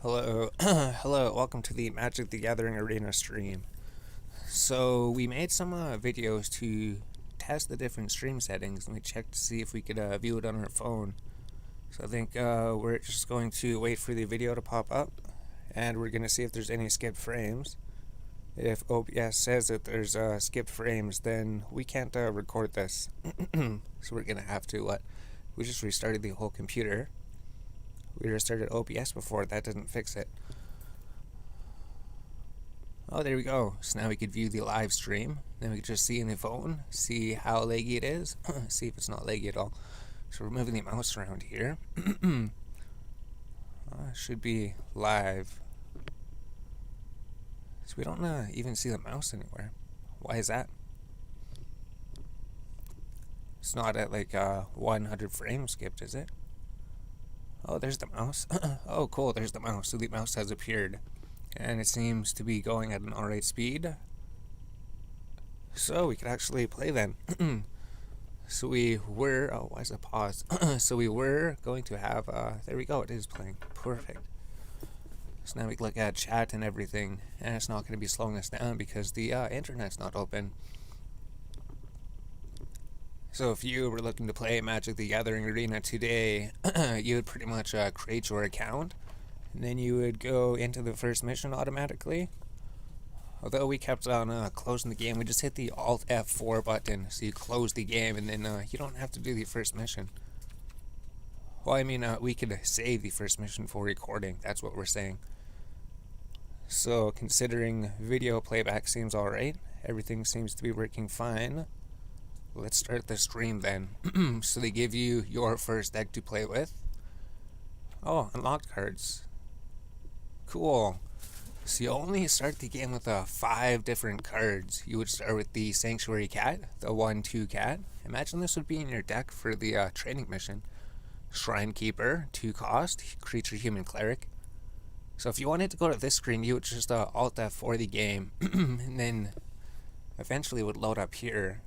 Hello, hello, welcome to the Magic the Gathering Arena stream. So we made some videos to test the different stream settings, and we checked to see if we could view it on our phone. So I think we're just going to wait for the video to pop up, and we're going to see if there's any skipped frames. If OBS says that there's skipped frames, then we can't record this. So we're going to have to, we just restarted the whole computer. We restarted OBS before, that didn't fix it. Oh, there we go. So now we could view the live stream. Then we could just see in the phone, see how laggy it is, see if it's not laggy at all. So we're moving the mouse around here. It should be live. So we don't even see the mouse anywhere. Why is that? It's not at like 100 frames skipped, is it? Oh, there's the mouse. Oh, cool, there's the mouse. So the mouse has appeared. And it seems to be going at an alright speed. So we could actually play then. So we were... Oh, why is it paused? So we were going to have... there we go, it is playing. Perfect. So now we can look at chat and everything. And it's not going to be slowing us down because the internet's not open. So if you were looking to play Magic the Gathering Arena today, you would pretty much create your account, and then you would go into the first mission automatically. Although we kept on closing the game, we just hit the Alt F4 button, so you close the game, and then you don't have to do the first mission. Well, I mean, we could save the first mission for recording, that's what we're saying. So considering video playback seems alright, everything seems to be working fine. Let's start the stream then. So they give you your first deck to play with. Oh, unlocked cards. Cool. So you only start the game with 5 different cards. You would start with the Sanctuary Cat, the 1/2 cat. Imagine this would be in your deck for the training mission. Shrine Keeper, 2 cost, creature human cleric. So if you wanted to go to this screen, you would just Alt F4 the game, and then eventually it would load up here.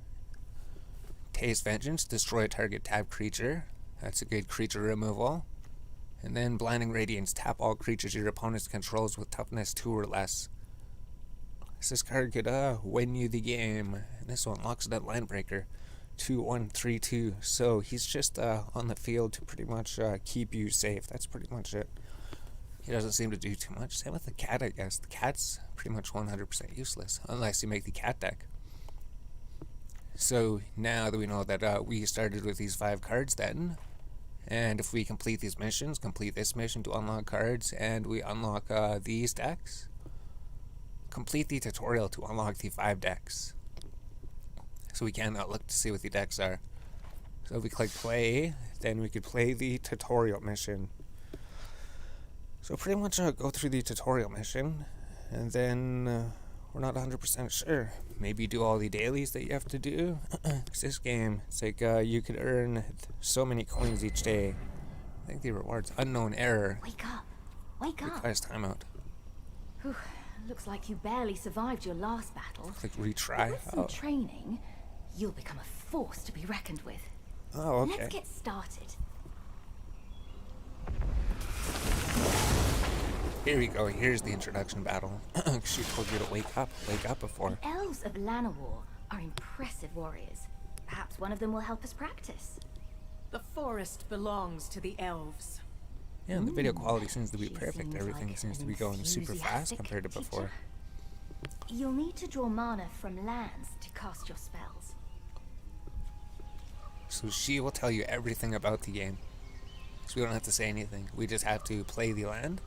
Taste Vengeance, destroy a target tapped creature. That's a good creature removal. And then Blinding Radiance, tap all creatures your opponent controls with toughness 2 or less. So this card could win you the game. And this one locks that Line Breaker. 2/1/3/2. So he's just on the field to pretty much keep you safe. That's pretty much it. He doesn't seem to do too much. Same with the cat, I guess. The cat's pretty much 100% useless, unless you make the cat deck. So now that we know that we started with these 5 cards then, and if we complete these missions, complete this mission to unlock cards, and we unlock these decks, complete the tutorial to unlock the 5 decks. So we can look to see what the decks are. So if we click play, then we could play the tutorial mission. So pretty much go through the tutorial mission, and then we're not 100% sure. Maybe do all the dailies that you have to do. Cause this game, it's like you could earn so many coins each day. I think the rewards unknown error. Wake up! Wake up! Requires timeout. Whew, looks like you barely survived your last battle. Click retry. With some training, you'll become a force to be reckoned with. Oh, okay. Let's get started. Here we go. Here's the introduction battle. She told you to wake up before. The elves of Llanowar are impressive warriors. Perhaps one of them will help us practice. The forest belongs to the elves. Yeah, and the video quality seems to be She perfect. seems Everything like seems an to be going super fast enthusiastic compared to before. teacher. You'll need to draw mana from lands to cast your spells. So she will tell you everything about the game. So we don't have to say anything. We just have to play the land.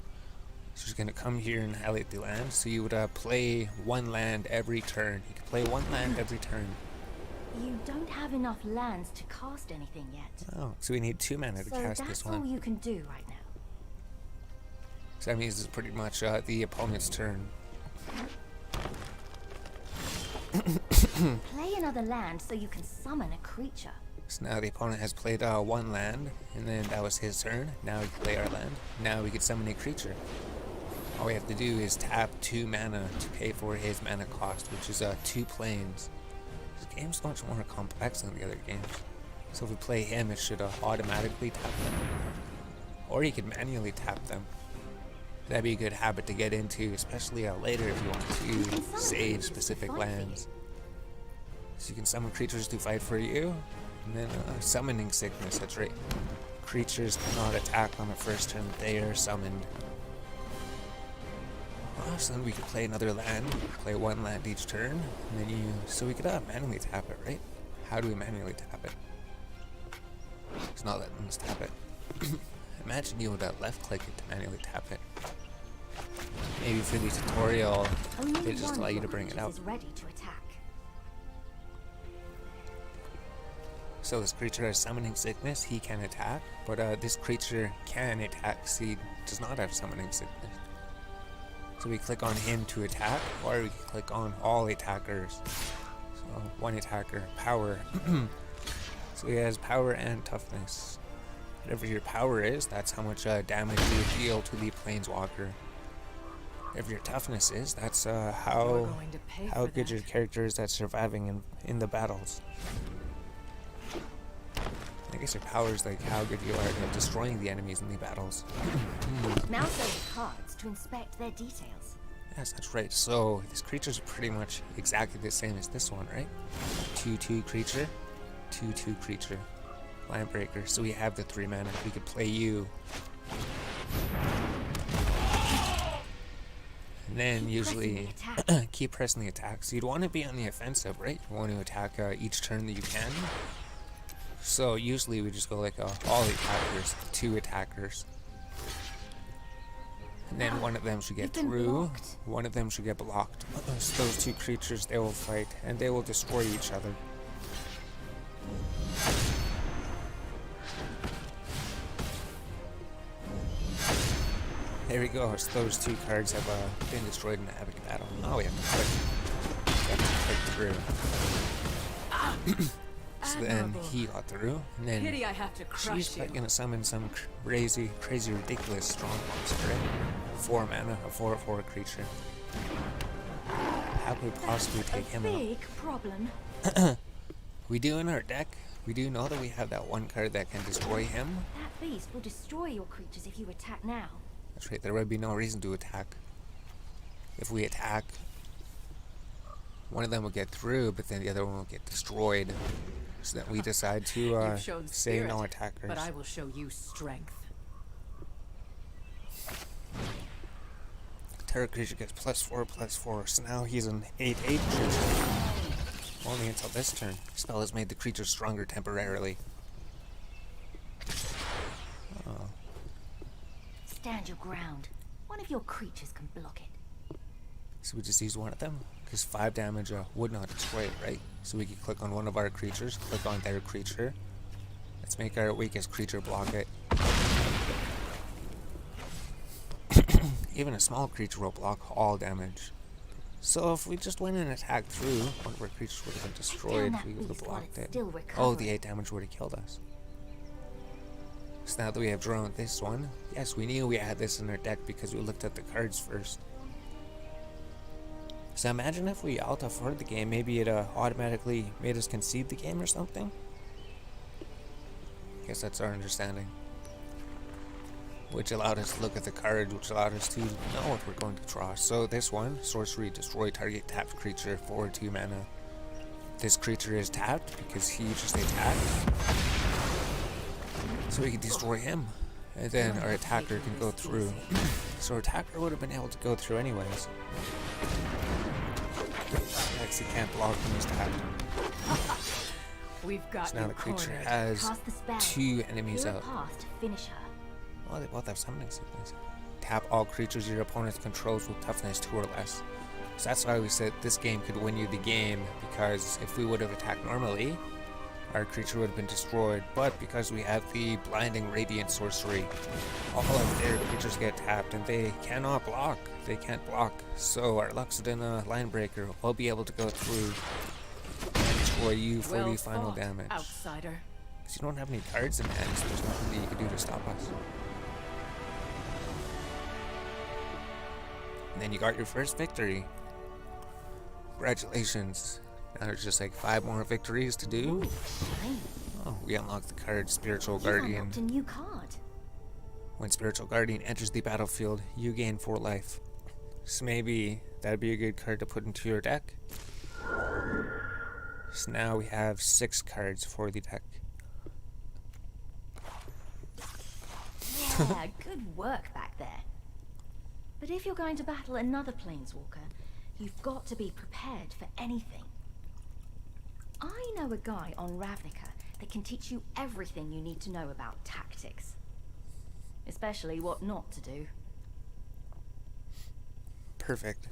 So she's going to come here and highlight the land. So you would play 1 land every turn. You can play 1 land every turn. You don't have enough lands to cast anything yet. Oh, so we need 2 mana to cast this that's all one. you can do right now. So that means it's pretty much the opponent's turn. Play another land so you can summon a creature. So now the opponent has played 1 land, and then that was his turn. Now we can play our land. Now we can summon a creature. All we have to do is tap 2 mana to pay for his mana cost, which is 2 planes. This game's much more complex than the other games. So if we play him, it should automatically tap them. Or you could manually tap them. That'd be a good habit to get into, especially later if you want to save specific lands. So you can summon creatures to fight for you, and then summoning sickness, that's right. Creatures cannot attack on the first turn that they are summoned. So then we could play another land, play one land each turn, and then so we could manually tap it, right? How do we manually tap it? It's not letting us tap it. Imagine you would left click it to manually tap it. Maybe for the tutorial, Only it just allow you to bring it out. is ready to attack. So this creature has summoning sickness, he can attack, but this creature can attack, he does not have summoning sickness. So we click on him to attack, or we can click on all attackers. So one attacker, power. So he has power and toughness. Whatever your power is, that's how much damage you deal to the planeswalker. Whatever your toughness is, that's how good your character is at surviving in the battles. I guess your power is like how good you are at destroying the enemies in the battles. Now show the cards to inspect their details. Yes, that's right. So this creature's pretty much exactly the same as this one, right? 2/2 creature, 2/2 creature, Line Breaker. So we have the 3 mana. We could play you. And then usually keep pressing the attack. So you'd want to be on the offensive, right? You want to attack each turn that you can. So usually we just go like all attackers, 2 attackers. And then one of them should get through, one of them should get blocked. So those 2 creatures, they will fight, and they will destroy each other. There we go, so those 2 cards have been destroyed in the epic battle. Oh, we have to click through. So then he got through, and then Pity I have to crush she's gonna summon some crazy, ridiculous strong monster, right? 4 mana, a 4/4 creature. How could we possibly take him out? Big problem. We do in our deck, we do know that we have that one card that can destroy him. That beast will destroy your creatures if you attack now. That's right, there would be no reason to attack. If we attack, one of them will get through, but then the other one will get destroyed. So that we decide to You've shown say spirit, no attackers. but I will show you strength. Terror creature gets +4/+4, so now he's an 8/8 creature. Only until this turn. Spell has made the creature stronger temporarily. Oh. Stand your ground. One of your creatures can block it. So we just use one of them? Because 5 damage would not destroy it, right? So we can click on one of our creatures, click on their creature. Let's make our weakest creature block it. Even a small creature will block all damage. So if we just went and attacked through, one of our creatures would have been destroyed. We would have blocked it. Oh, the 8 damage would have killed us. So now that we have drawn this one, yes, we knew we had this in our deck because we looked at the cards first. So imagine if we alta for the game, maybe it automatically made us concede the game or something. I guess that's our understanding. Which allowed us to look at the card, which allowed us to know what we're going to draw. So this one, sorcery, destroy target tapped creature for 2 mana. This creature is tapped because he just attacked. So we can destroy him. And then our attacker can go through. So our attacker would have been able to go through anyways. Next, he can't block when he's tapped. We've got So now the creature has Cast the spell. 2 enemies Clear a out. path to finish her. Oh, they both have summoning sickness. Tap all creatures your opponent controls with toughness 2 or less. So that's why we said this game could win you the game, because if we would have attacked normally, our creature would have been destroyed. But because we have the blinding radiant sorcery, all of their creatures get tapped and they cannot block. They can't block. So our Luxodon Line Breaker will be able to go through and destroy you for the final damage. Outsider. Because you don't have any cards in hand, so there's nothing that you can do to stop us. And then you got your first victory. Congratulations. Now there's just like 5 more victories to do. Ooh, shiny. Oh, we unlocked the card Spiritual You Guardian. unlocked a new card. When Spiritual Guardian enters the battlefield, you gain 4 life. So maybe that'd be a good card to put into your deck. So now we have 6 cards for the deck. Yeah, good work back there. But if you're going to battle another planeswalker, you've got to be prepared for anything. I know a guy on Ravnica that can teach you everything you need to know about tactics. Especially what not to do. Perfect.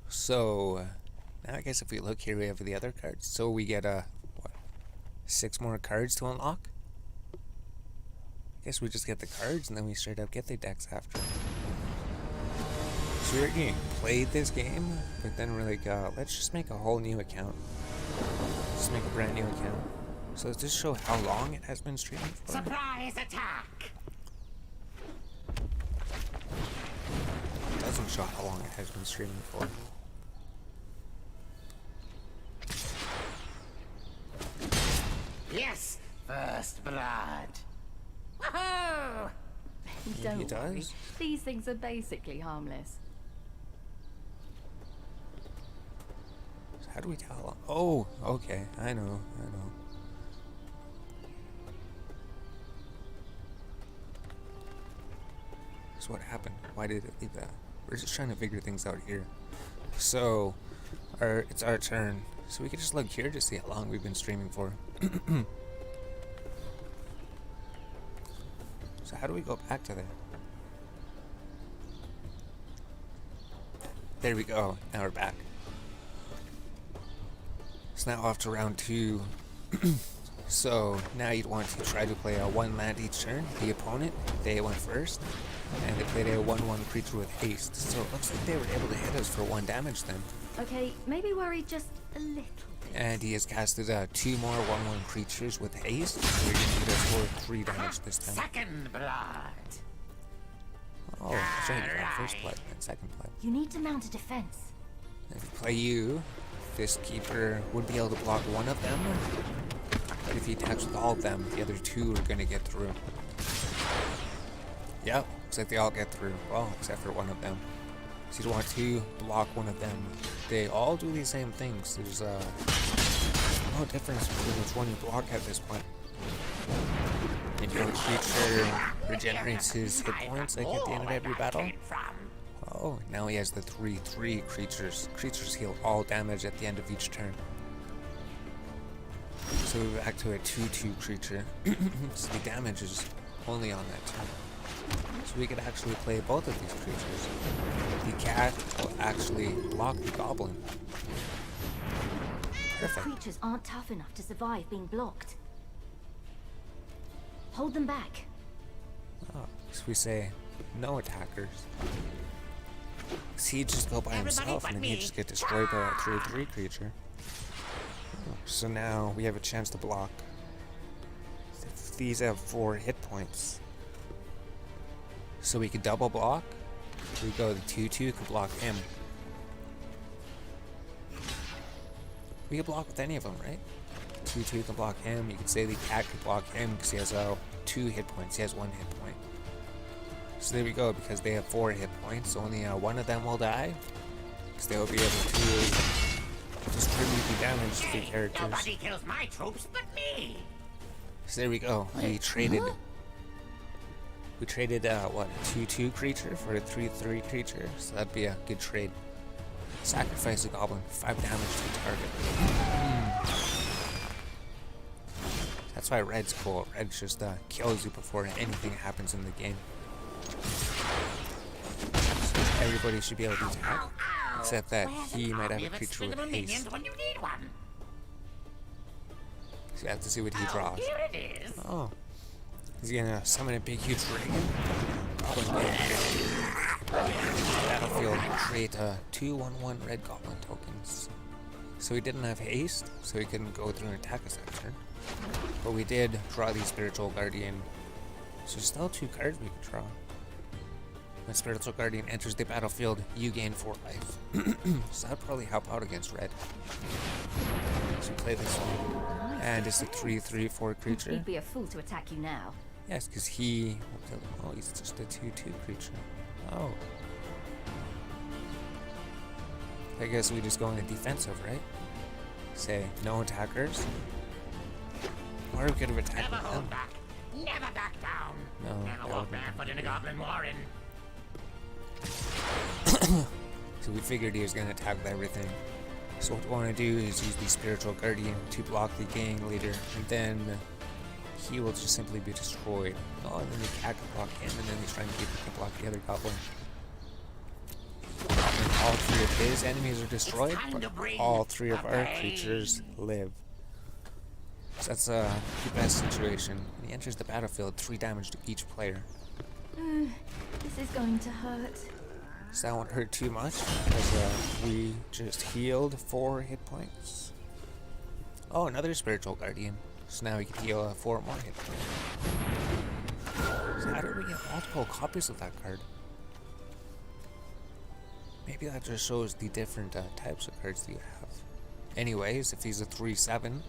So, now I guess if we look here, we have the other cards. So we get, what, 6 more cards to unlock? I guess we just get the cards and then we straight up get the decks after. So we already played this game, but then we're like, let's just make a whole new account. Just make a brand new account. So does this show how long it has been streaming for? Surprise attack! It doesn't show how long it has been streaming for. Yes, first blood. Woohoo! Don't does? worry. These things are basically harmless. So how do we tell how long? Oh, okay. I know. So what happened? Why did it leave that? We're just trying to figure things out here. So, it's our turn. So we can just look here to see how long we've been streaming for. So how do we go back to there? There we go. Now we're back. So now off to round 2. So now you'd want to try to play a 1 land each turn. The opponent, they went first, and they played a 1/1 creature with haste. So it looks like they were able to hit us for 1 damage then. Okay, maybe worry just a little bit. And he has casted 2 more 1/1 creatures with haste. So you're gonna hit us for 3 damage this time. Second blood. Oh, that's right, you got first blood and second blood. You need to mount a defense. If you play you, this keeper would be able to block 1 of them. But if he attacks with all of them, the other 2 are gonna get through. Yep, looks like they all get through. Well, except for 1 of them. So you want to block 1 of them. They all do the same things. There's no difference between which one you block at this point. If your creature regenerates his hit points like at the end of every battle. Oh, now he has the 3/3 creatures. Creatures heal all damage at the end of each turn. So we're back to a 2/2 creature. So the damage is only on that turn. So we could actually play both of these creatures. The cat will actually block the goblin. The Perfect. creatures aren't tough enough to survive being blocked. Hold them back. Oh, so we say no attackers. So he'd just go by himself and then he'd just get destroyed by that 3/3 creature. So now we have a chance to block. These have 4 hit points. So we could double block. We go the 2/2 could block him. We could block with any of them, right? 2/2 can block him. You could say the cat could block him because he has 2 hit points. He has 1 hit point. So there we go. Because they have 4 hit points, only 1 of them will die. Because they will be able to distribute the damage to the characters. Nobody kills my troops but me. So there we go. We traded. We traded what, a 2/2 creature for a 3/3 creature. So that'd be a good trade. Sacrifice a goblin, 5 damage to the target. That's why red's cool. Red just kills you before anything happens in the game. So everybody should be able to attack, except that he might have a creature with haste. When you need one. So you have to see what he draws. Here it is. Oh. He's gonna summon a big, huge dragon. Goblin battlefield, create 2 1/1 red goblin tokens. So he didn't have haste, so he couldn't go through and attack us that turn. But we did draw the Spiritual Guardian. So there's still 2 cards we could draw. When Spiritual Guardian enters the battlefield, you gain 4 life. So that'd probably help out against red. So we play this one. And it's a 3/3/4 creature. He'd be a fool to attack you now. Yes, because he will kill him. Oh, he's just a 2/2 creature. Oh. I guess we just go in the defensive, right? Say, no attackers. Or we could have attacked Never with hold them. back. Never back down. No, Never that walk wouldn't barefoot in a goblin warren. So we figured he was going to attack with everything. So what we want to do is use the Spiritual Guardian to block the gang leader, and then he will just simply be destroyed. Oh, and then the cat can block him, and then the Shrine Keeper can block the other goblin. And all three of his enemies are destroyed, but all three of our creatures live. So that's the best situation. When he enters the battlefield, 3 damage to each player. This is going to hurt. So that won't hurt too much, because we just healed 4 hit points. Oh, another Spiritual Guardian. So now we can heal 4 more hit points. So how did we get multiple copies of that card? Maybe that just shows the different types of cards that you have. Anyways, if he's a 3/7,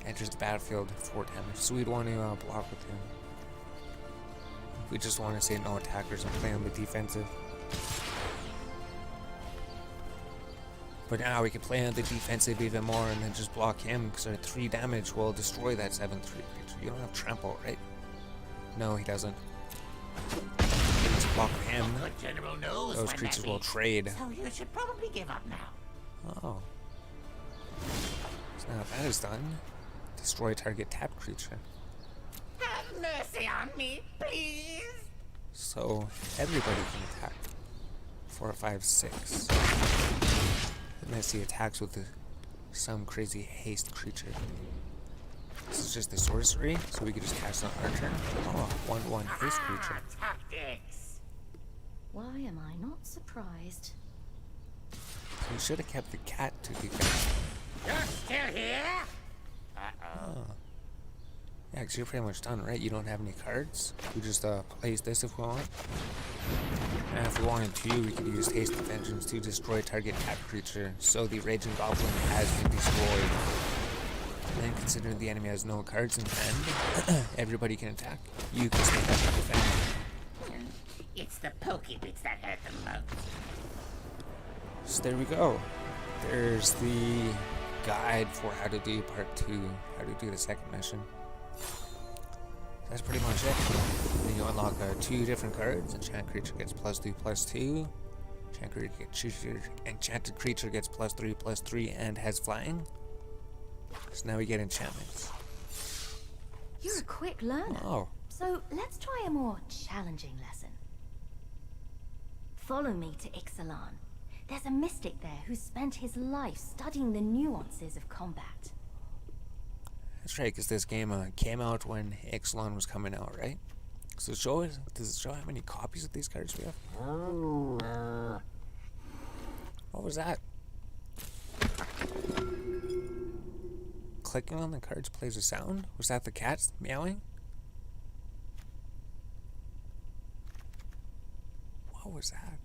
enters the battlefield 4 damage, so we'd want to block with him. We just want to say no attackers and play on the defensive. But now we can play on the defensive even more and then just block him, because our 3 damage will destroy that 7/3 creature. You don't have trample, right? No, he doesn't. Let's block him. Good general knows Those when creatures that will is. trade. So you should probably give up now. Oh. So now that is done. Destroy target tapped creature. Have mercy on me, please. So everybody can attack. 4, 5, 6. Unless he attacks with some crazy haste creature. This is just the sorcery, so we could just cast on our turn. Oh, 1/1 haste creature. Tactics. Why am I not surprised? We should have kept the cat to defend. You're still here? Uh-oh. Yeah, because you're pretty much done, right? You don't have any cards. We just place this if we want. And if we wanted to, we could use Haste of Vengeance to destroy target tapped creature, so the Raging Goblin has been destroyed. And then considering the enemy has no cards in hand, everybody can attack. You can stay back to defend. It's the pokey bits that hurt the most. So there we go. There's the guide for how to do part 2, how to do the second mission. That's pretty much it. Then you unlock 2 different cards. Enchanted creature gets +2/+2. Enchanted creature gets +3/+3 and has flying. So now we get enchantments. You're a quick learner. Oh, So let's try a more challenging lesson. Follow me to Ixalan. There's a mystic there who spent his life studying the nuances of combat. that's right, because this game came out when Ixalan was coming out, right? So does it show how many copies of these cards we have? What was that? Clicking on the cards plays a sound? Was that the cat meowing? What was that?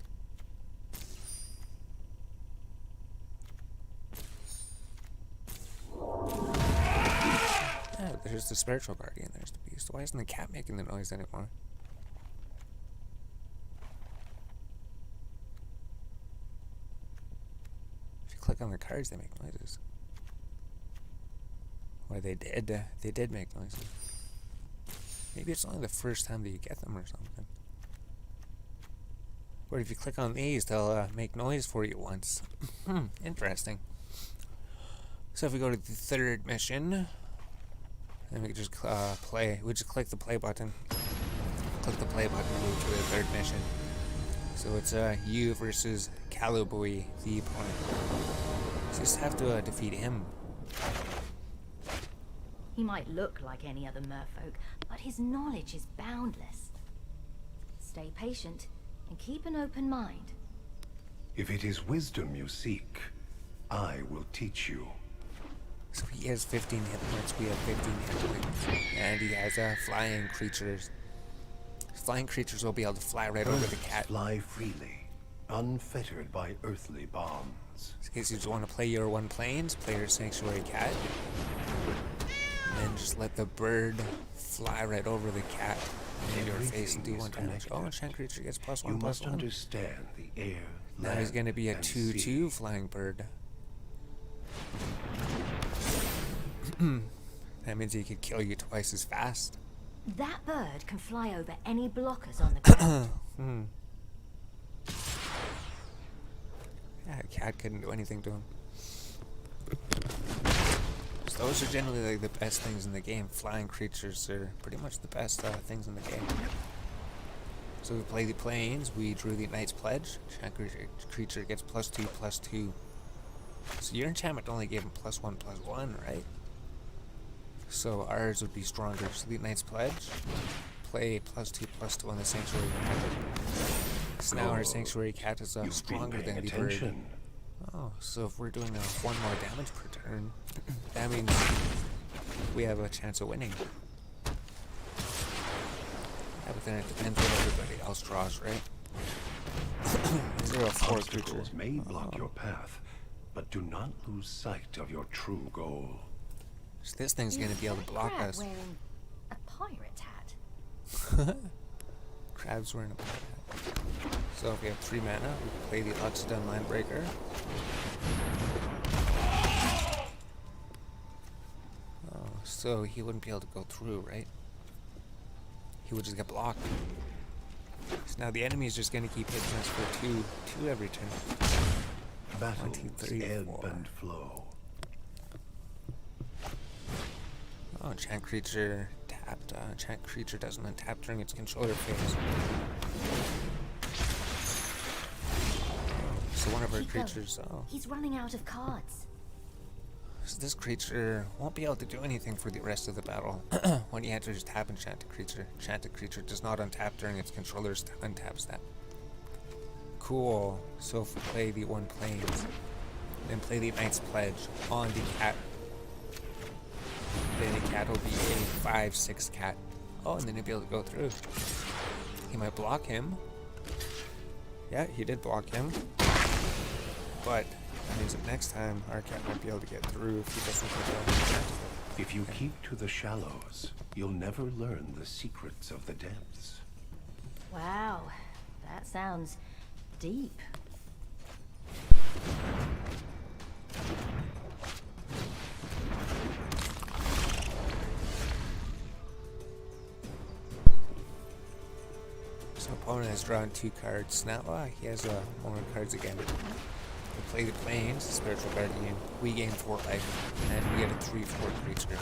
Yeah, there's the Spiritual Guardian, there's the beast. Why isn't the cat making the noise anymore? If you click on the cards, they make noises. Well, they did make noises. Maybe it's only the first time that you get them or something. Or if you click on these, they'll make noise for you once. Interesting. So if we go to the 3rd mission, then we can just play. We just click the play button. Click the play button to move to the 3rd mission. So it's you versus Calibui, the opponent. So you just have to defeat him. He might look like any other merfolk, but his knowledge is boundless. Stay patient and keep an open mind. If it is wisdom you seek, I will teach you. So he has 15 hit points, we have 15 hit points. And he has flying creatures. Flying creatures will be able to fly right over the cat. Fly freely, unfettered by earthly bonds. In case you just want to play your 1 planes, play your Sanctuary Cat. And then just let the bird fly right over the cat in your face and do Everything is 1 damage. Oh, connected. enchant creature gets +1, You must +1. understand the air, Now land, he's going to be a and 2/2 sea. flying bird. That means he could kill you twice as fast. That bird can fly over any blockers on the ground. Yeah, a cat couldn't do anything to him. So those are generally like the best things in the game. Flying creatures are pretty much the best things in the game. So we play the planes, we drew the Knight's Pledge. Enchant creature gets +2/+2. So your enchantment only gave him +1/+1, right? So ours would be stronger. So the Knight's Pledge, play +2/+2 on the Sanctuary Cat. So now our Sanctuary Cat is You've been stronger paying than the bird. attention. Oh, so if we're doing 1 more damage per turn, that means we have a chance of winning. Yeah, but then it depends what everybody else draws, right? Is there a 4 creature? Obstacles may block your path, but do not lose sight of your true goal. So this thing's gonna be able to block Crab us. wearing a pirate hat. Crab's wearing a pirate hat. So if we have 3 mana, we can play the Luxodon Landbreaker. Oh, so he wouldn't be able to go through, right? He would just get blocked. So now the enemy is just gonna keep hitting us for 2 every turn. Battles 2, 3, ebb 4. and flow. Oh, enchant creature tapped. Enchant creature doesn't untap during its controller phase. So one of our Keep going. creatures. Oh, He's running out of cards. so this creature won't be able to do anything for the rest of the battle. When he enters, tap enchanted creature. Enchanted creature does not untap during its controller's untap step. Cool. So if we play the 1 planes, then play the Knight's Pledge on the cat, then the cat will be a 5/6 cat. Oh, and then he'll be able to go through. He might block him. Yeah, he did block him. But that means that next time our cat might be able to get through if he doesn't get the If you keep to the shallows, you'll never learn the secrets of the depths. Wow, that sounds deep. So opponent has drawn 2 cards. Now he has more cards again. We play the planes, Spiritual Guardian. We gain 4 life, and we get a 3/4 creature.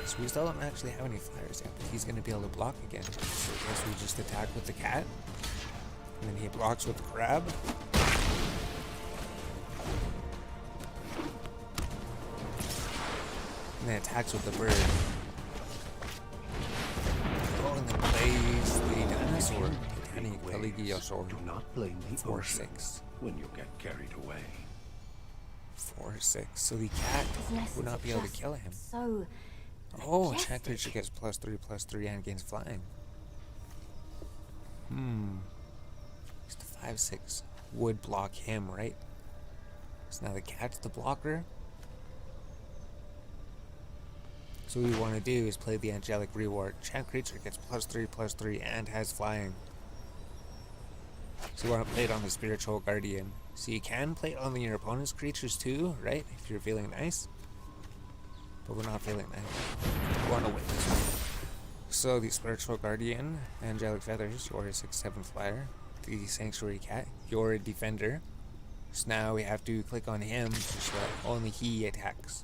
So we still don't actually have any flyers yet, but he's going to be able to block again. So I guess we just attack with the cat, and then he blocks with the crab. And then attacks with the bird. Oh, and then plays the dinosaur. Titanic Caligiosaur. Do not blame the 4/6. ocean when you get carried away. 4/6. So the cat would not be able to kill him. So Oh, majestic. attack creature gets +3/+3 and gains flying. Just a 5/6 would block him, right? So now the cat's the blocker. So what we want to do is play the Angelic Reward. Enchant creature gets +3/+3 and has flying. So you want to play it on the Spiritual Guardian. So you can play it on your opponent's creatures too, right? If you're feeling nice. But we're not feeling nice. We want to win this one. So the Spiritual Guardian, Angelic Feathers, you're a 6/7 flyer. The Sanctuary Cat, you're a defender. So now we have to click on him so that only he attacks.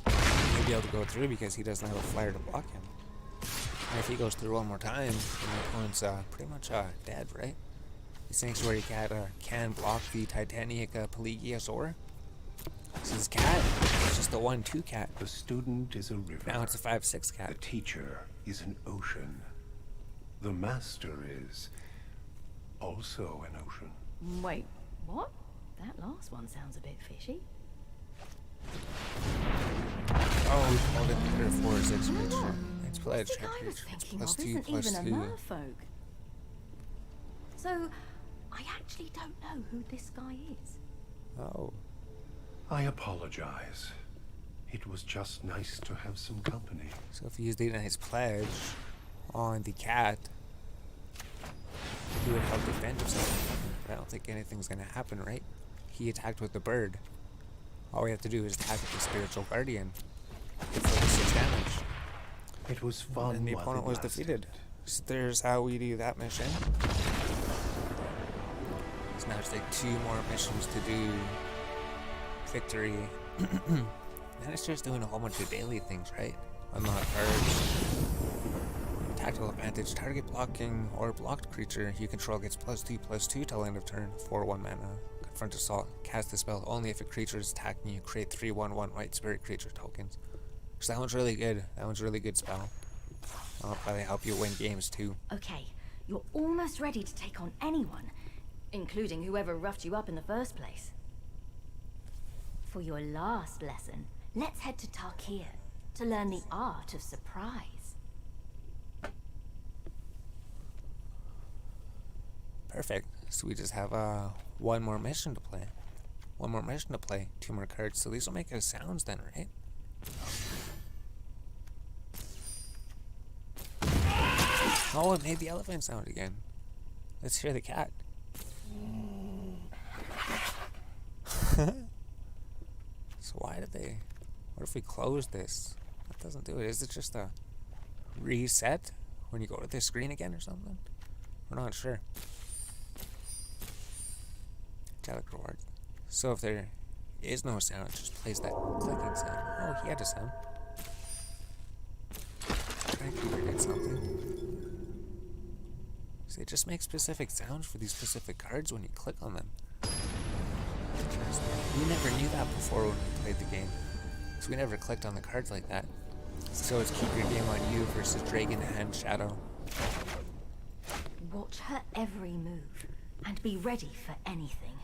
He'll be able to go through because he doesn't have a flyer to block him. And if he goes through 1 more time, then the opponent's pretty much dead, right? The Sanctuary Cat can block the Titanic Caligiosaur. So this cat is just a 1/2 cat. The student is a river. Now it's a 5/6 The cat. teacher is an ocean. The master is also an ocean. wait, what? That last one sounds a bit fishy. Oh, we called it the 4/6 No, creature. no. It's pledge The guy was creature. thinking It's of +2, isn't even a +2. merfolk. So, I actually don't know who this guy is. Oh. I apologize. It was just nice to have some company. So if he used the nice pledge on the cat, he would help defend himself. But I don't think anything's gonna happen, right? He attacked with the bird. All we have to do is attack with the spiritual guardian. Get 46 damage. It was fun. And the while opponent it was lasted. defeated. So there's how we do that mission. So now it's like 2 more missions to do victory. Then it's just doing a whole bunch of daily things, right? Unlock cards. Tactical advantage. Target blocking or blocked creature you control gets +2/+2 till end of turn for 1 mana. Confront assault. Cast the spell only if a creature is attacking you. Create 3/1/1 white spirit creature tokens. So that one's really good. That one's a really good spell. I'll probably help you win games too. Okay, you're almost ready to take on anyone, including whoever roughed you up in the first place. For your last lesson, let's head to Tarkir to learn the art of surprise. Perfect. So we just have one more mission to play. 2 more cards. So these will make us sounds then, right? Oh, it made the elephant sound again. Let's hear the cat. So why did they... What if we close this? That doesn't do it. Is it just a reset when you go to the screen again or something? We're not sure. Angelic reward. So if there is no sound, it just plays that clicking sound. Oh, he had a sound. Tranqueeper did something. So it just makes specific sounds for these specific cards when you click on them. Interesting. We never knew that before when we played the game. So we never clicked on the cards like that. So it's keep your game on you versus Dragon Hand Shadow. Watch her every move and be ready for anything.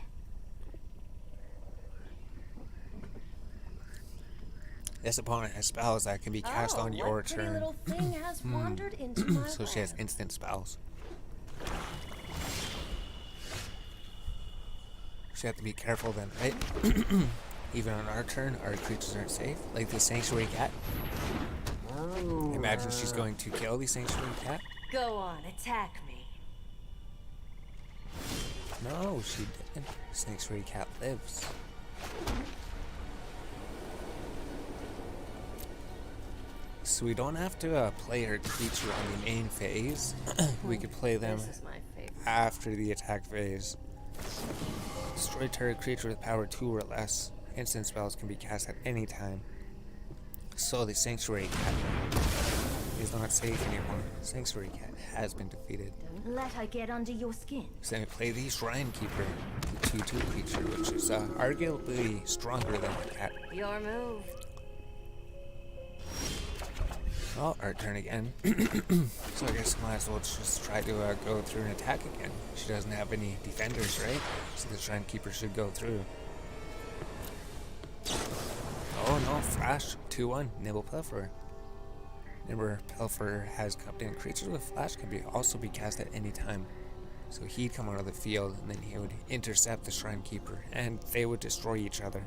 This opponent has spells that can be cast on your what pretty turn. little thing has wandered into my So she has land? instant spells. So you have to be careful then, right? Even on our turn, our creatures aren't safe. Like the Sanctuary Cat. Imagine she's going to kill the Sanctuary Cat. Go on, attack me. No, she didn't. Sanctuary Cat lives. So we don't have to play her creature on the main phase. We could play them This is my favorite. after the attack phase. Destroy target creature with power 2 or less. Instant spells can be cast at any time. So the Sanctuary Cat is not safe anymore. Sanctuary Cat has been defeated. Don't let her get under your skin. So then we play the Shrine Keeper, the 2/2 creature, which is arguably stronger than the cat. Your move. Well, our turn again. So I guess I might as well just try to go through and attack again. She doesn't have any defenders, right? So the Shrine Keeper should go through. Oh no, Flash, 2/1, Nibble Pilfer. Nibble Pilfer has Captain. Creatures with Flash can also be cast at any time. So he'd come out of the field and then he would intercept the Shrine Keeper and they would destroy each other.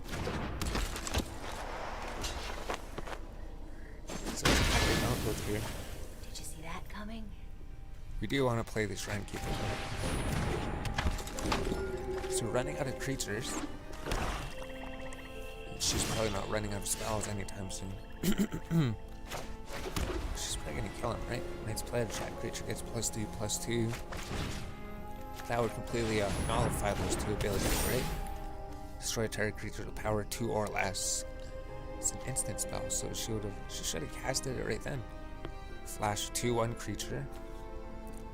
So don't go through. Did you see that coming? We do want to play the Shrine Keeper though. So we're running out of creatures. She's probably not running out of spells anytime soon. She's probably gonna kill him, right? Knight's Pledge, that creature gets +2/+2. That would completely nullify those 2 abilities, right? Destroy target creature with power 2 or less. It's an instant spell, so she should have casted it right then. Flash 2/1 creature.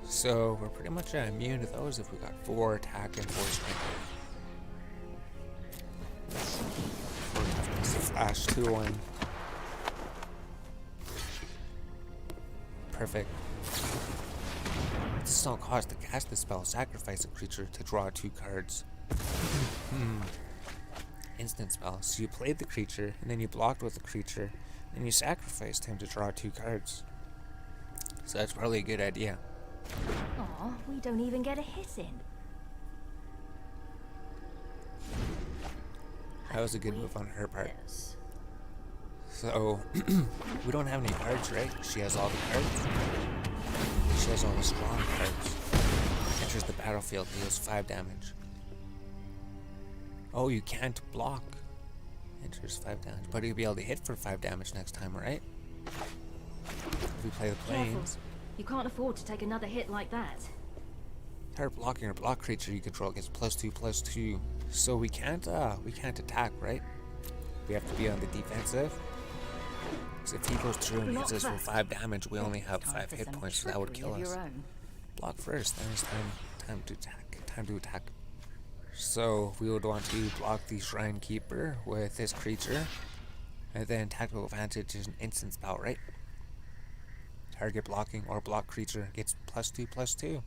So we're pretty much immune to those if we got 4 attack and 4 strength. Flash 2/1. Perfect. This don't cost to cast the spell. Sacrifice a creature to draw 2 cards. Instant spell. So you played the creature, and then you blocked with the creature, and you sacrificed him to draw 2 cards. So that's probably a good idea. Aw, we don't even get a hit in. That was a good move on her part. Yes. So, we don't have any cards, right? She has all the cards. She has all the strong cards. Enters the battlefield, deals 5 damage. Oh, you can't block. Enters 5 damage. But you'll be able to hit for 5 damage next time, right? If we play the Careful. planes. You can't afford to take another hit like that. Target blocking or block creature you control gets +2/+2. So we can't attack, right? We have to be on the defensive. Because if he goes through and hits us for 5 damage, we only have 5 hit points, so that would kill us. Block first, then it's time to attack. Time to attack. So we would want to block the Shrine Keeper with this creature. And then tactical advantage is an instant spell, right? Target blocking or block creature gets +2/+2.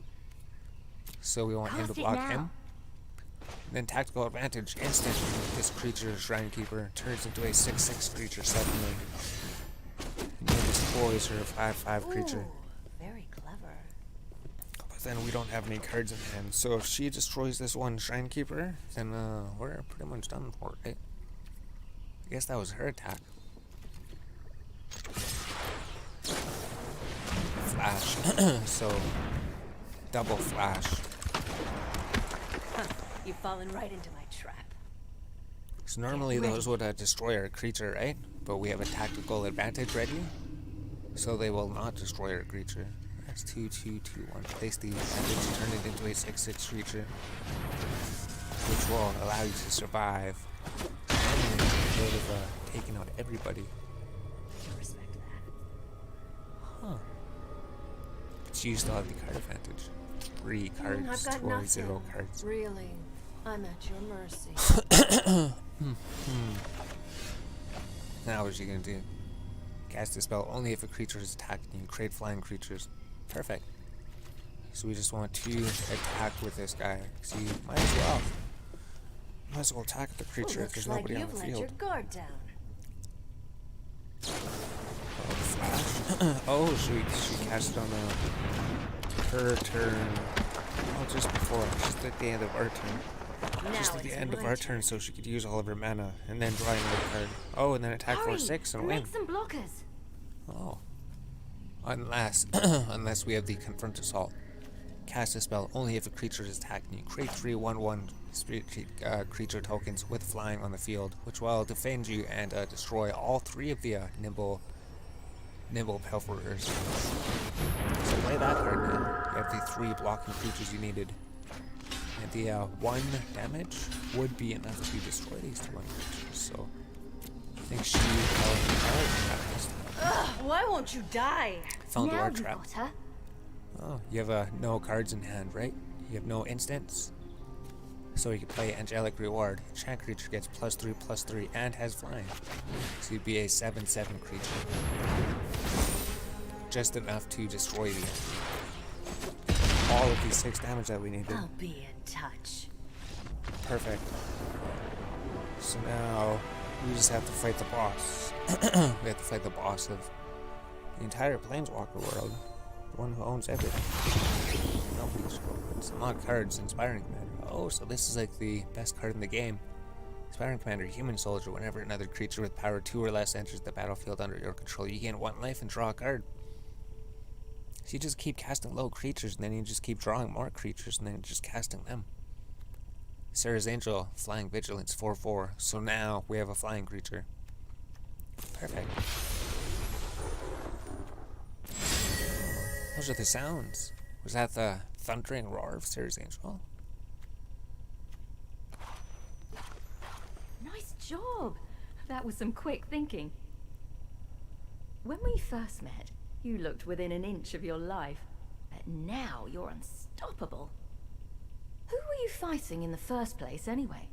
So we want him to block him. Then tactical advantage instant. This creature, Shrine Keeper, turns into a 6/6 creature suddenly. And then destroys her 5/5 creature. Very clever. But then we don't have any cards in hand. So if she destroys this one Shrine Keeper, then we're pretty much done for it, right? I guess that was her attack. Flash. So double flash. You've fallen right into my trap. So normally those would destroy our creature, right? But we have a tactical advantage ready, so they will not destroy our creature. That's 2/2/2/1. Place the advantage, turn it into a 6/6 creature, which will allow you to survive. And sort of taking out everybody. Respect that. Huh. But you still have the card advantage. 3 cards I've got to nothing. 0 cards. Really, I'm at your mercy. Now what are you gonna do? Cast a spell only if a creature is attacking you. Create flying creatures. Perfect. So we just want to attack with this guy. So you might as well. Might as well attack the creature if Looks there's like nobody on you've the let field. your guard down. Oh, flash. Oh, she cast it on her turn. Oh, just before. Just at the end of our turn. Just at the end of our turn, so she could use all of her mana and then draw another card. Oh, and then attack for 6 and win. Make some blockers. Oh. Unless unless we have the Confront Assault. Cast a spell only if a creature is attacking you. Create 3 1/1 creature tokens with flying on the field, which will defend you and destroy all 3 of the nimble pilferers. So play that card now. You have the 3 blocking creatures you needed. And the 1 damage would be enough to destroy these 2 creatures. So I think she fell into the trap this time. Why won't you die? Fell into Now our you trap. got her. Oh, you have no cards in hand, right? You have no instants. So you can play Angelic Reward. Enchant creature gets +3/+3 and has flying. So you'd be a 7/7 creature. Just enough to destroy all of the 6 damage that we needed. I'll be in touch. Perfect. So now we just have to fight the boss. We have to fight the boss of the entire Planeswalker world. The one who owns everything. Nobody's cards. Not cards, Inspiring Commander. Oh, so this is like the best card in the game. Inspiring Commander, Human Soldier. Whenever another creature with power 2 or less enters the battlefield under your control, you gain 1 life and draw a card. So you just keep casting low creatures, and then you just keep drawing more creatures, and then just casting them. Sarah's Angel, Flying Vigilance, 4/4. So now we have a flying creature. Perfect. Those are the sounds. Was that the thundering roar of Sarah's Angel? Nice job. That was some quick thinking. When we first met, you looked within an inch of your life. But now you're unstoppable. Who were you fighting in the first place, anyway?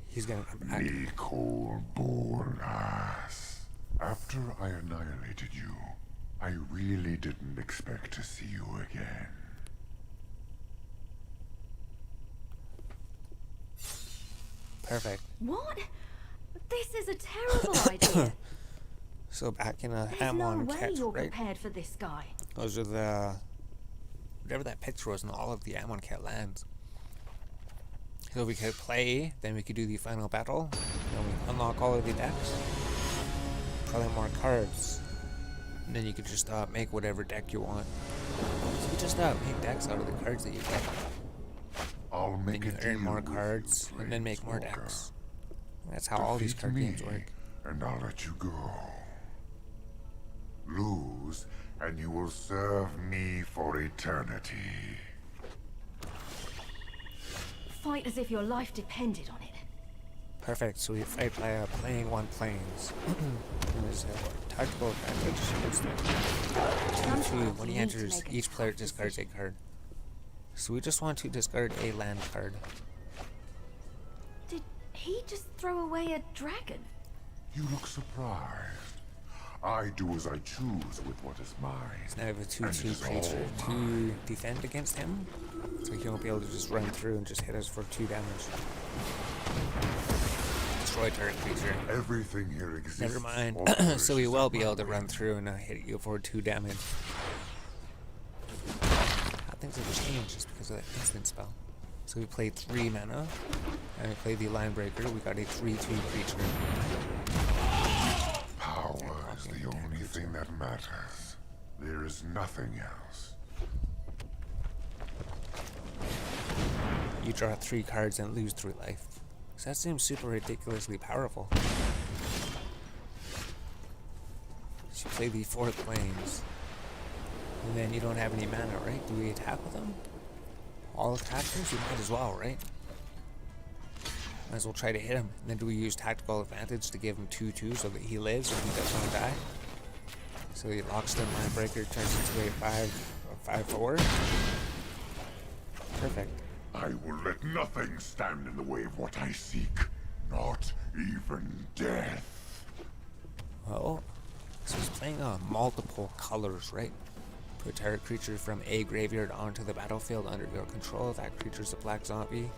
He's gonna come back. Nicole born ass. After I annihilated you, I really didn't expect to see you again. Perfect. What? This is a terrible idea. So back in There's no Amon way Ket, you're right? prepared for this guy. Those are the... whatever that picture was in all of the Amon Ket lands. So we could play, then we could do the final battle, then we unlock all of the decks, probably more cards, and then you could just make whatever deck you want. So you just make decks out of the cards that you get. I'll Then make you a earn deal more with cards, you, and then make more Planeswalker. decks. That's how all these Defeat card me, games work. and I'll let you go. Lose, and you will serve me for eternity. Fight as if your life depended on it. Perfect, so we fight by playing one planes. There's a tactical advantage against it. Sometimes When he you need to enters, make a each player tough discards a decision. card. So we just want to discard a land card. Did he just throw away a dragon? You look surprised. I do as I choose with what is mine. Now I have a And 2/2 it is creature all to mine. defend against him. So he won't be able to just run through and just hit us for 2 damage. Destroy target creature. Everything here exists. Never mind. or So he perishes will at be my able to will. run through and hit you for 2 damage. How things have changed just because of that instant spell. So we played 3 mana, and we played the Line Breaker. We got a 3/2 creature. Power is the only thing that matters. There is nothing else. You draw 3 cards and lose 3 life. So that seems super ridiculously powerful. So you play the 4 planes. And then you don't have any mana, right? Do we attack with them? All attackers? We might as well, right? Might as well try to hit him. And then do we use tactical advantage to give him 2/2 so that he lives and he doesn't want to die? So he locks the Line Breaker, turns into a 5/4. Perfect. I will let nothing stand in the way of what I seek. Not even death. Oh, so he's playing multiple colors, right? Put target creature from a graveyard onto the battlefield under your control. That creature's a black zombie.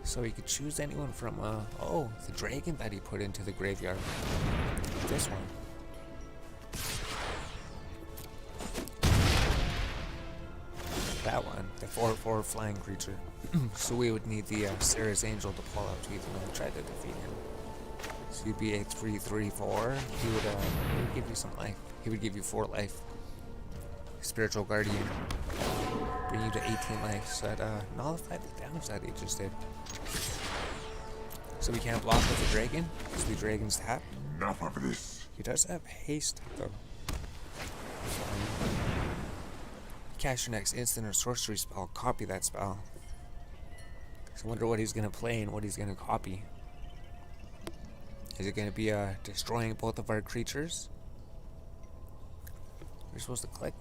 So he could choose anyone from, oh, the dragon that he put into the graveyard. This one. That one, the 4/4 flying creature. So we would need the Sarah's Angel to pull out to even try to defeat him. So you'd be a 3/3/4. He would give you some life. He would give you 4 life. Spiritual Guardian. Bring you to 18 life. So that nullified the damage that he just did. So we can't block with the dragon, because the dragon's tapped. Enough of this. He does have haste, though. Cast your next instant or sorcery spell. Copy that spell. So I wonder what he's going to play and what he's going to copy. Is it going to be destroying both of our creatures? We're supposed to click?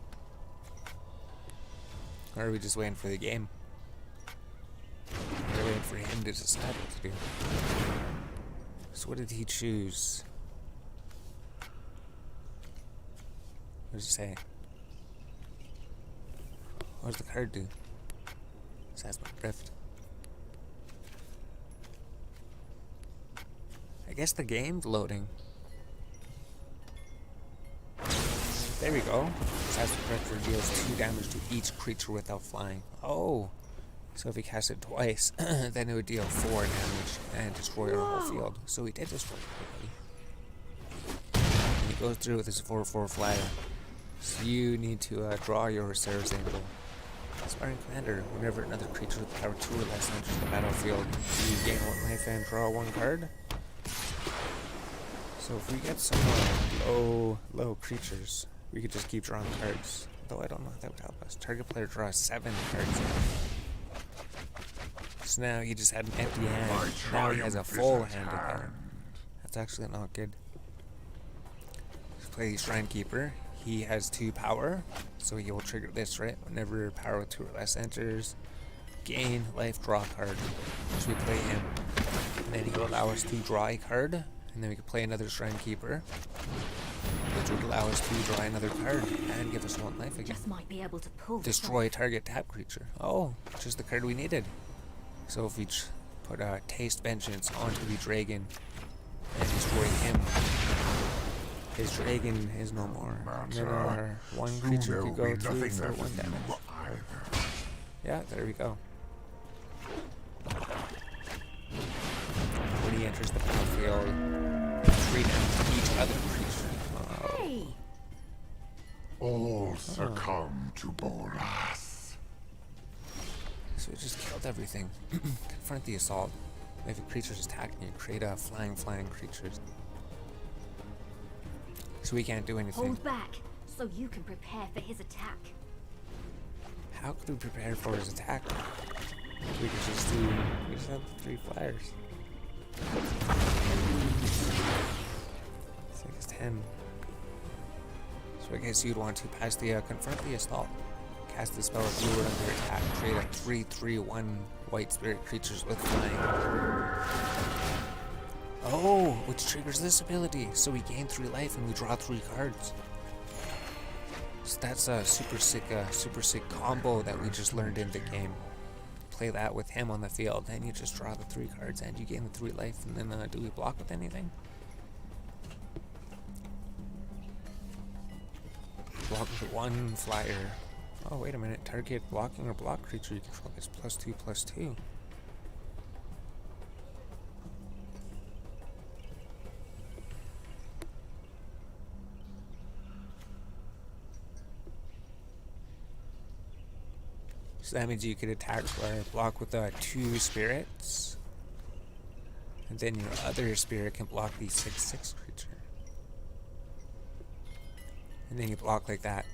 Or are we just waiting for the game? We're waiting for him to decide what to do. So what did he choose? What does it say? What does the card do? Seismic Rift. I guess the game's loading. There we go. Seismic Rift deals 2 damage to each creature without flying. Oh! So if he casts it twice, then it would deal 4 damage and destroy our whole field. So he did destroy everybody. And he goes through with his 4/4 flyer. So you need to draw your Sarah's Angel. Sparring Commander, whenever another creature with power 2 or less enters the battlefield, you gain 1 life and draw 1 card. So if we get some low creatures, we could just keep drawing cards. Though I don't know if that would help us. Target player draws 7 cards. So now he just had an empty hand. Now he has a full hand again. That's actually not good. Let's play the Shrine Keeper. He has 2 power, so he will trigger this, right? Whenever power with 2 or less enters, gain life, draw a card. So we play him. And then he will allow us to draw a card, and then we can play another Shrine Keeper, which would allow us to draw another card and give us 1 life again. Just might be able to pull this Destroy target tap creature. Oh, just the card we needed. So if we put Taste Vengeance onto the dragon and destroy him, his dragon is no more. Then our 1 creature could go through for 1 damage. Yeah, there we go. enters the battlefield, 3 damage to each other creature. Hey! All succumb to Bolas. So it just killed everything. Confront the assault. If a creature's attacking you, create a flying creatures. So we can't do anything. Hold back, so you can prepare for his attack. How could we prepare for his attack? We just have 3 flyers. 6, 10. So I guess you'd want to pass the confront the assault. Cast the spell if you were under attack. Create a 3/3/1 white spirit creatures with flying. Oh, which triggers this ability. So we gain 3 life and we draw 3 cards. So that's a super sick combo that we just learned in the game. Play that with him on the field, and you just draw the 3 cards and you gain the 3 life. And then do we block with anything? Block with 1 flyer. Oh, wait a minute. Target blocking or block creature you control gets +2/+2. So that means you could attack or block with 2 spirits. And then your other spirit can block the 6/6 creature. And then you block like that.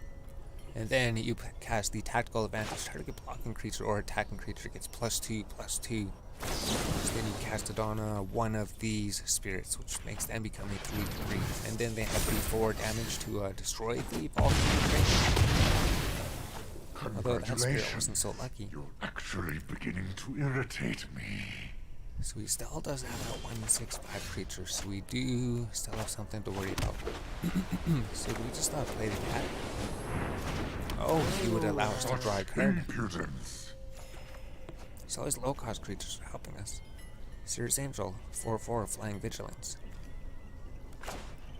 And then you cast the tactical advantage. Target blocking creature or attacking creature gets +2/+2. So then you cast it on one of these spirits, which makes them become a 3/3. And then they have D4 damage to destroy the Vulcan. Although that spirit wasn't so lucky. You're actually beginning to irritate me. So he still does have that 1/6/5 creature, so we do still have something to worry about. So do we just not play the cat? Oh, he would allow us to draw a card. Impudence. So his low-cost creatures are helping us. Seer's Angel, 4/4 Flying Vigilance.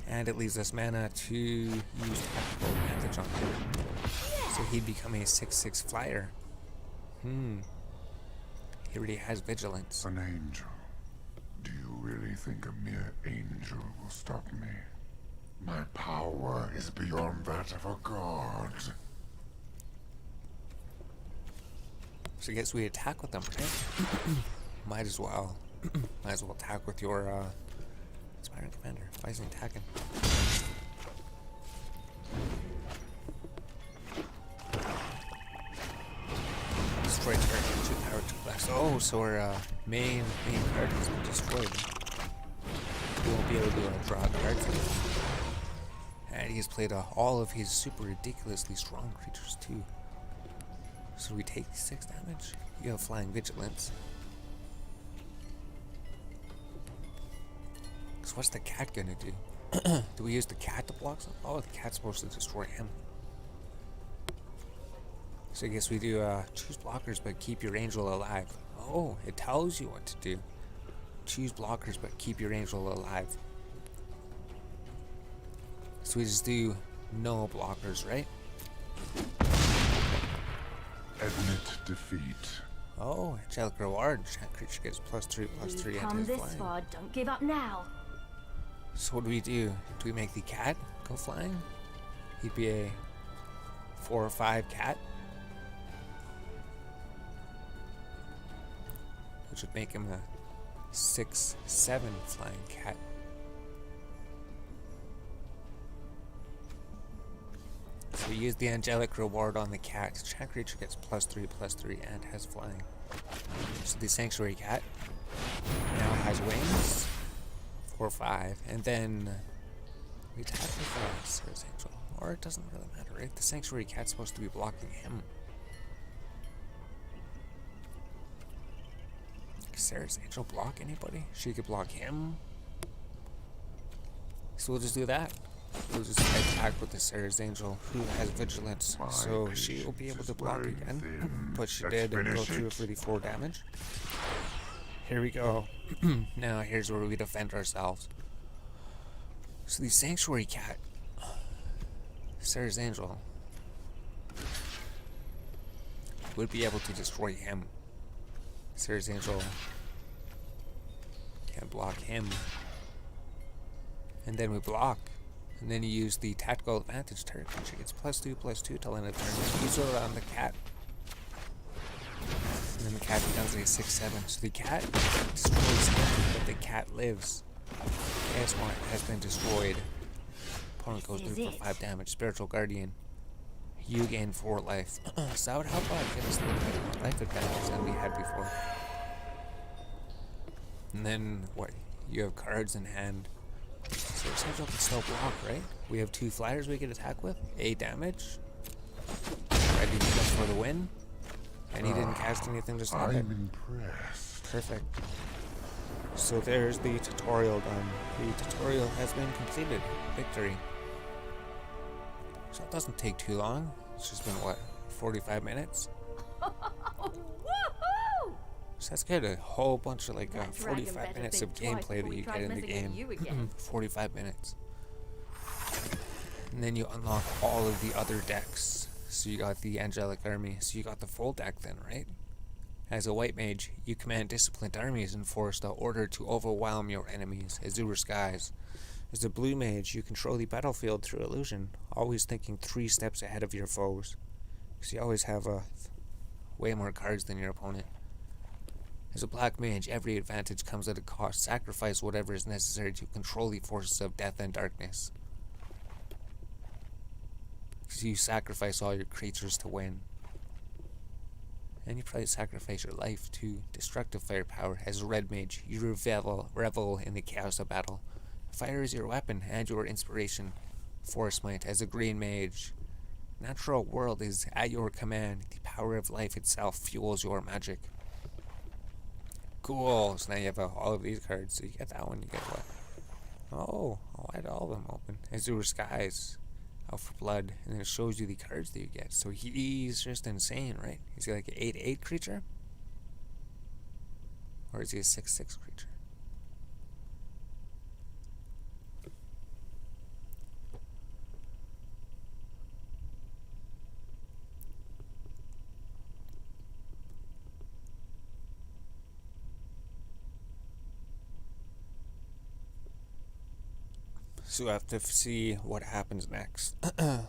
And it leaves us mana to use tactical advantage on him. So he'd become a 6/6 flyer. He already has vigilance. An angel. Do you really think a mere angel will stop me? My power is beyond that of a god. So I guess we attack with them, right? Might as well. Might as well attack with your Inspiring Commander. Why isn't he attacking? Destroy target, 2 power, 2 blast. Oh, so our main card has been destroyed. We won't be able to draw cards anymore. And he's played all of his super ridiculously strong creatures too. So we take 6 damage. You have Flying Vigilance. So what's the cat gonna do? Do we use the cat to block something? Oh, the cat's supposed to destroy him. So I guess we do choose blockers but keep your angel alive. Oh, it tells you what to do. Choose blockers but keep your angel alive. So we just do no blockers, right? Admit defeat. Oh, Angelic Reward. That creature gets +3/+3 You've and come his this flying. far, don't give up now. So what do we do? Do we make the cat go flying? He'd be a 4 or 5 cat. Which would make him a 6/7 flying cat. So we use the Angelic Reward on the cat. Chat creature gets +3/+3 and has flying. So the Sanctuary Cat now has wings. 4/5, and then we attack with Seer's Angel. Or it doesn't really matter, right? The Sanctuary Cat's supposed to be blocking him. Does Seer's Angel block anybody? She could block him. So we'll just do that. We'll just attack with the Seer's Angel, who has vigilance, so she will be able to block again. But she did go through for the 4 damage. Here we go. Now here's where we defend ourselves. So the Sanctuary Cat, Seer's Angel, would be able to destroy him. Seer's Angel can't block him. And then we block. And then you use the tactical advantage turret, which gets +2/+2 till end of turn. Use it around the cat. And then the cat becomes a 6/7. So the cat destroys him, but the cat lives. Chaos Mark has been destroyed. Opponent goes through for 5 damage. Spiritual Guardian. You gain 4 life. So that would help out give us a little bit more life advantage than we had before. And then what? You have cards in hand. So Central can still block, right? We have 2 flyers we can attack with. 8 damage. Ready to go for the win. And he didn't cast anything to stop it. I'm impressed. Perfect. So there's the tutorial done. The tutorial has been completed. Victory. So it doesn't take too long. It's just been, what, 45 minutes? Woohoo! So that's good. A whole bunch of, like, That dragon 45 better minutes of think twice gameplay that before he you tries get in the messing with game. you again. 45 minutes. And then you unlock all of the other decks. So you got the Angelic Army. So you got the full deck then, right? As a white mage, you command disciplined armies and force the order to overwhelm your enemies. Azure Skies. As a blue mage, you control the battlefield through illusion, always thinking 3 steps ahead of your foes. Because you always have way more cards than your opponent. As a black mage, every advantage comes at a cost. Sacrifice whatever is necessary to control the forces of death and darkness. So you sacrifice all your creatures to win. And you probably sacrifice your life to destructive firepower. As a red mage, you revel in the chaos of battle. Fire is your weapon and your inspiration. Force might. As a green mage, natural world is at your command. The power of life itself fuels your magic. Cool. So now you have all of these cards. So you get that one. You get what? Oh, why did all of them open? Azure Skies. Out for blood, and then it shows you the cards that you get. So he's just insane, right? Is he like an 8/8 creature? Or is he a 6/6 creature? So we have to see what happens next.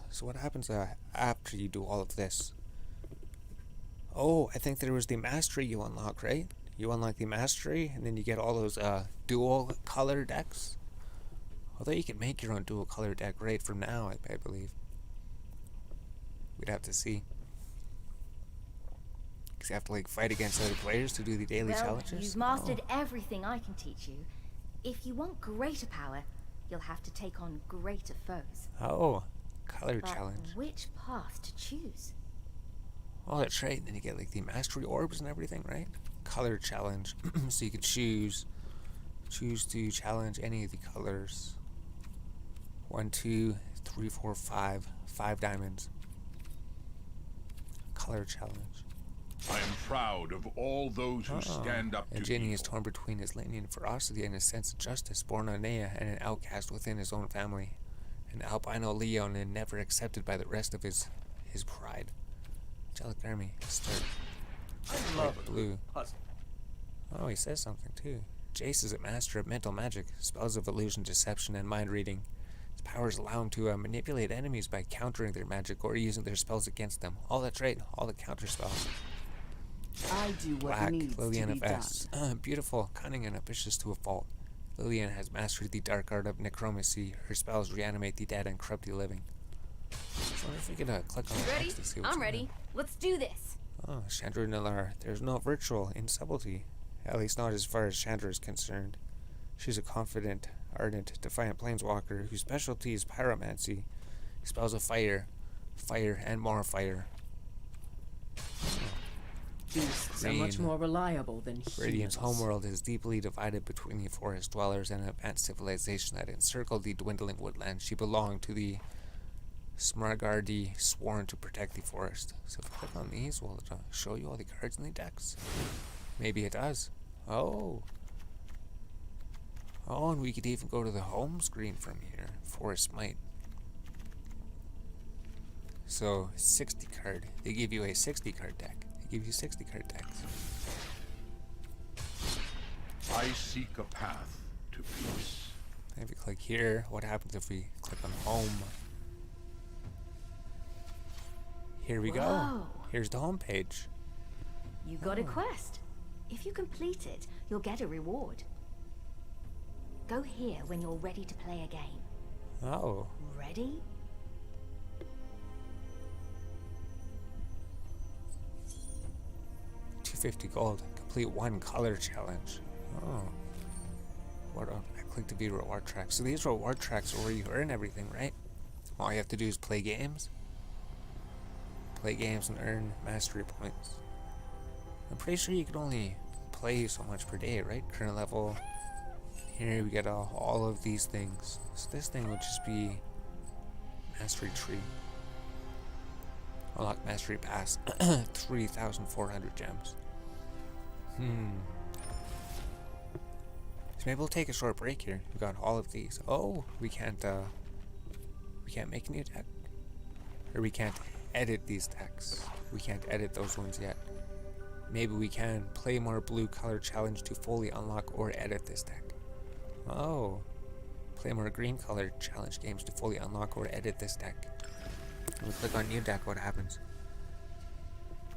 So what happens after you do all of this? Oh, I think there was the mastery you unlock, right? You unlock the mastery, and then you get all those dual color decks. Although you can make your own dual color deck right from now, I believe. We'd have to see. Because you have to like fight against other players to do the daily Well, challenges. you've mastered everything I can teach you. If you want greater power, you'll have to take on greater foes. Oh, color But challenge. which path to choose? Oh, that's right. Then you get like the mastery orbs and everything, right? Color challenge. So you can choose to challenge any of the colors. 1, 2, 3, 4, 5. 5 diamonds. Color challenge. I am proud of all those who stand up to Jenny is evil. torn between his Lennian ferocity and his sense of justice, born on Nea and an outcast within his own family. An albino Leon and never accepted by the rest of his pride. Angelic Army, start. I love a Blue. puzzle. Oh, he says something too. Jace is a master of mental magic, spells of illusion, deception, and mind reading. His powers allow him to manipulate enemies by countering their magic or using their spells against them. Oh, that's right, all the counter spells. I do what Black, needs Lillian to be of S. Beautiful, cunning, and ambitious to a fault. Lillian has mastered the dark art of necromancy. Her spells reanimate the dead and corrupt the living. So I wonder if we could click on the Ready? text to see what's I'm in ready. Let's do this. there. Oh, Chandra Nalar. There's no virtual in subtlety. At least not as far as Chandra is concerned. She's a confident, ardent, defiant planeswalker whose specialty is pyromancy. Spells of fire, and more fire. Beasts are much Green. more reliable than Radiant's humans. homeworld is deeply divided between the forest dwellers and an advanced civilization that encircled the dwindling woodland. She belonged to the Smargardi, sworn to protect the forest. So if we click on these, will it show you all the cards in the decks? Maybe it does. Oh, and we could even go to the home screen from here. Forest Might. So, 60 card. They give you a 60 card deck. They give you 60 card decks. I seek a path to peace. If you click here, what happens if we click on home? Here we go. Whoa. Here's the home page. You got a quest. If you complete it, you'll get a reward. Go here when you're ready to play a game. Oh, Ready? $250 gold. Complete 1 color challenge. Oh. What I click to view reward tracks. So these reward tracks are where you earn everything, right? All you have to do is play games. Play games and earn mastery points. I'm pretty sure you can only play so much per day, right? Current level. Here we get all of these things. So this thing would just be mastery tree. Unlock mastery pass. 3,400 gems. So maybe we'll take a short break here. We got all of these. Oh, we can't make a new deck. Or we can't edit these decks. We can't edit those ones yet. Maybe we can play more blue color challenge to fully unlock or edit this deck. Oh. Play more green color challenge games to fully unlock or edit this deck. When we click on new deck, what happens?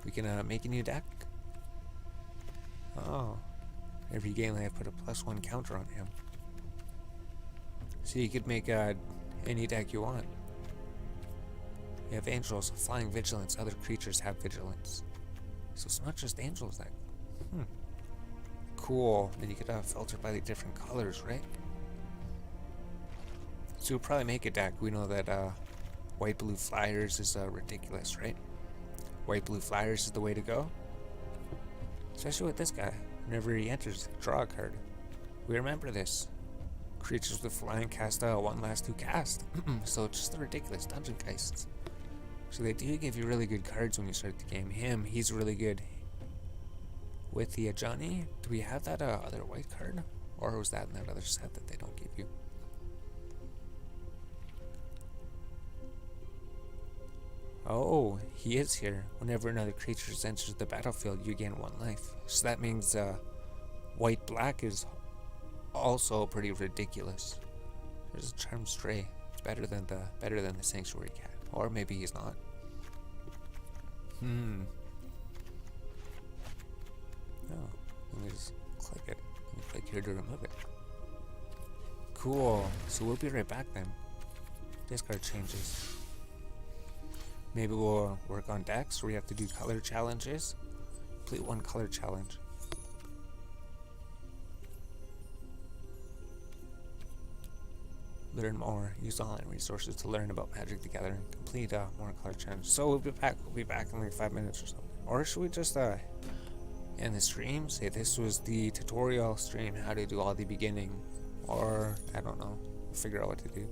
We can make a new deck. Oh. Every game I have put a +1 counter on him. So you could make any deck you want. You have angels, flying vigilance, other creatures have vigilance. So it's not just angels then. Cool. Then you could filter by the different colors, right? So we'll probably make a deck. We know that white blue flyers is ridiculous, right? White blue flyers is the way to go. Especially with this guy. Whenever he enters, draw a card. We remember this. Creatures with flying cast 1 last 2 cast. So it's just the ridiculous dungeon geists. So they do give you really good cards when you start the game. He's really good. With the Johnny, do we have that other white card? Or was that in that other set that they don't give you? Oh, he is here. Whenever another creature enters the battlefield, you gain 1 life. So that means white-black is also pretty ridiculous. There's a Charmed Stray. It's better than the Sanctuary Cat. Or maybe he's not. Oh, let me just click it. Let me click here to remove it. Cool. So we'll be right back then. Discard changes. Maybe we'll work on decks where we have to do color challenges. Complete 1 color challenge. Learn more. Use online resources to learn about Magic the Gathering. Complete more color challenge. So we'll be back. We'll be back in like 5 minutes or something. Or should we just end the stream? Say this was the tutorial stream, how to do all the beginning. Or I don't know. We'll figure out what to do.